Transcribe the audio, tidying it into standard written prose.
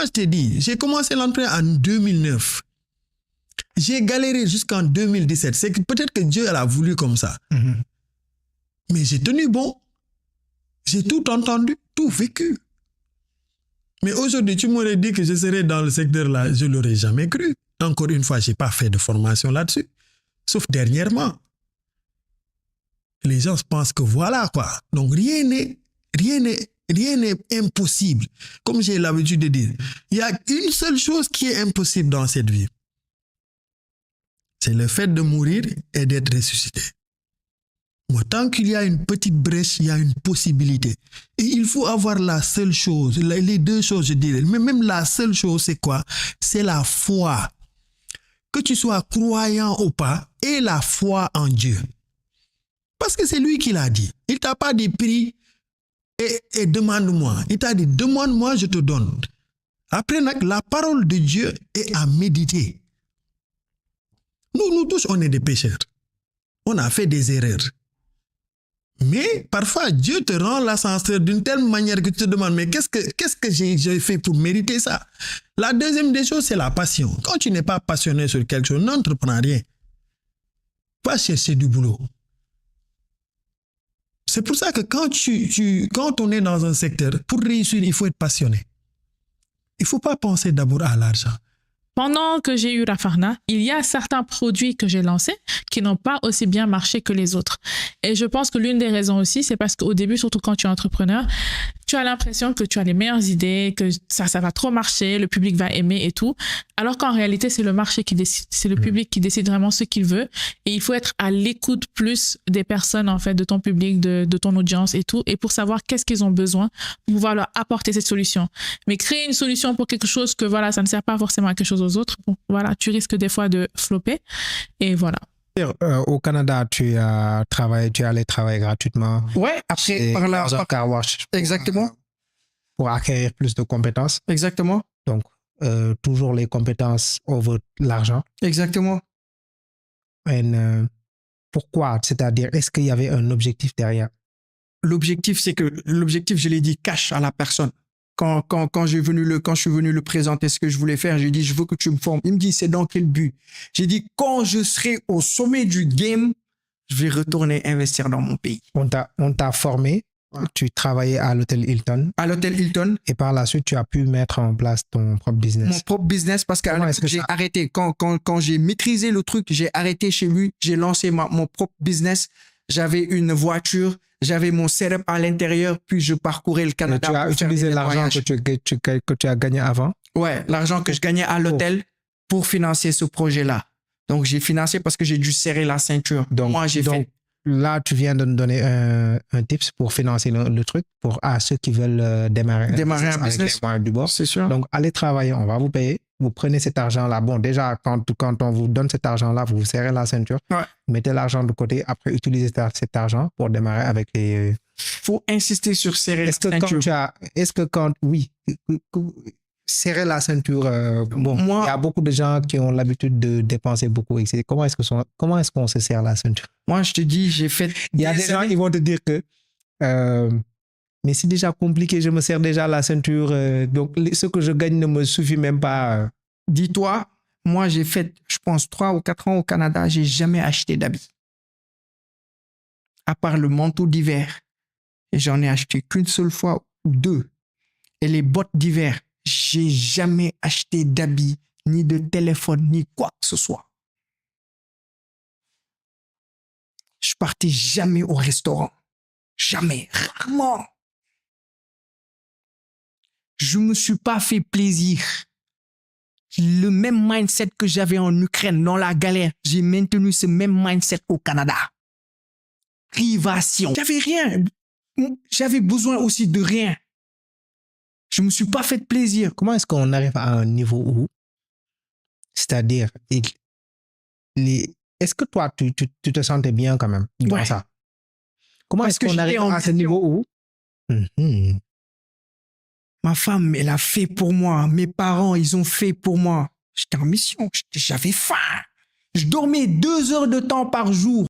Moi, je t'ai dit, j'ai commencé l'entraînement en 2009. J'ai galéré jusqu'en 2017. C'est que peut-être que Dieu a voulu comme ça. Mais j'ai tenu bon. J'ai tout entendu, tout vécu. Mais aujourd'hui, tu m'aurais dit que je serais dans le secteur là, je ne l'aurais jamais cru. Encore une fois, je n'ai pas fait de formation là-dessus. Sauf dernièrement. Les gens pensent que voilà quoi. Donc rien n'est impossible. Comme j'ai l'habitude de dire, il y a une seule chose qui est impossible dans cette vie. C'est le fait de mourir et d'être ressuscité. Moi, tant qu'il y a une petite brèche, il y a une possibilité. Et il faut avoir la seule chose, les deux choses, je dirais. Mais même la seule chose, c'est quoi? C'est la foi. Que tu sois croyant ou pas, et la foi en Dieu. Parce que c'est lui qui l'a dit. Il ne t'a pas dit prie et demande-moi. Il t'a dit demande-moi, je te donne. Après, la parole de Dieu est à méditer. Nous tous, on est des pécheurs. On a fait des erreurs. Mais parfois, Dieu te rend l'ascenseur d'une telle manière que tu te demandes, mais qu'est-ce que j'ai fait pour mériter ça? La deuxième des choses, c'est la passion. Quand tu n'es pas passionné sur quelque chose, n'entreprends rien. Va chercher du boulot. C'est pour ça que quand on est dans un secteur, pour réussir, il faut être passionné. Il ne faut pas penser d'abord à l'argent. Pendant que j'ai eu Rafarna, il y a certains produits que j'ai lancés qui n'ont pas aussi bien marché que les autres. Et je pense que l'une des raisons aussi, c'est parce qu'au début, surtout quand tu es entrepreneur, tu as l'impression que tu as les meilleures idées, que ça va trop marcher, le public va aimer et tout. Alors qu'en réalité, c'est le marché qui décide, c'est le public qui décide vraiment ce qu'il veut. Et il faut être à l'écoute plus des personnes, en fait, de ton public, de ton audience et tout. Et pour savoir qu'est-ce qu'ils ont besoin, pour pouvoir leur apporter cette solution. Mais créer une solution pour quelque chose que, voilà, ça ne sert pas forcément à quelque chose aux autres, bon, voilà, tu risques des fois de flopper. Et voilà. Au Canada, tu as travaillé, tu es allé travailler gratuitement. Ouais, après, par là. Car wash. Exactement. Pour acquérir plus de compétences. Exactement. Donc, toujours les compétences over l'argent. Exactement. Et, pourquoi? C'est-à-dire, est-ce qu'il y avait un objectif derrière? L'objectif, je l'ai dit, cash à la personne. Quand je suis venu le présenter ce que je voulais faire, j'ai dit, je veux que tu me formes. Il me dit, c'est dans quel but? J'ai dit, quand je serai au sommet du game, je vais retourner investir dans mon pays. On t'a formé, ouais. Tu travaillais à l'hôtel Hilton. À l'hôtel Hilton. Et par la suite, tu as pu mettre en place ton propre business. Mon propre business, parce que j'ai arrêté. Quand j'ai maîtrisé le truc, j'ai arrêté chez lui, j'ai lancé mon propre business. J'avais une voiture, j'avais mon setup à l'intérieur, puis je parcourais le Canada. Tu as utilisé l'argent que tu as gagné avant? Ouais, l'argent que je gagnais à l'hôtel pour financer ce projet-là. Donc, j'ai financé parce que j'ai dû serrer la ceinture. Donc, moi, j'ai fait. Là, tu viens de nous donner un tips pour financer le truc pour ceux qui veulent démarrer un business. Du bord. C'est sûr. Donc, allez travailler, on va vous payer. Vous prenez cet argent-là. Bon, déjà, quand on vous donne cet argent-là, vous serrez la ceinture. Ouais. Mettez l'argent de côté. Après, utilisez cet argent pour démarrer avec les... Faut insister sur serrer la ceinture. Serrer la ceinture, il y a beaucoup de gens qui ont l'habitude de dépenser beaucoup. Comment est-ce qu'on se serre la ceinture? Moi, je te dis, j'ai fait... Il y a des gens qui vont te dire que mais c'est déjà compliqué, je me serre déjà la ceinture, donc ce que je gagne ne me suffit même pas. Dis-toi, moi, j'ai fait, je pense, 3 ou 4 ans au Canada, j'ai jamais acheté d'habits. À part le manteau d'hiver. Et j'en ai acheté qu'une seule fois ou 2. Et les bottes d'hiver. J'ai jamais acheté d'habits, ni de téléphone, ni quoi que ce soit. Je partais jamais au restaurant. Jamais. Rarement. Je me suis pas fait plaisir. Le même mindset que j'avais en Ukraine, dans la galère, j'ai maintenu ce même mindset au Canada. Privation. J'avais rien. J'avais besoin aussi de rien. Je me suis pas fait de plaisir. Comment est-ce qu'on arrive à un niveau où, c'est-à-dire, est-ce que toi, tu te sentais bien quand même dans ça? Comment est-ce qu'on arrive à ce niveau où ma femme, elle a fait pour moi. Mes parents, ils ont fait pour moi. J'étais en mission. J'avais faim. Je dormais 2 heures de temps par jour.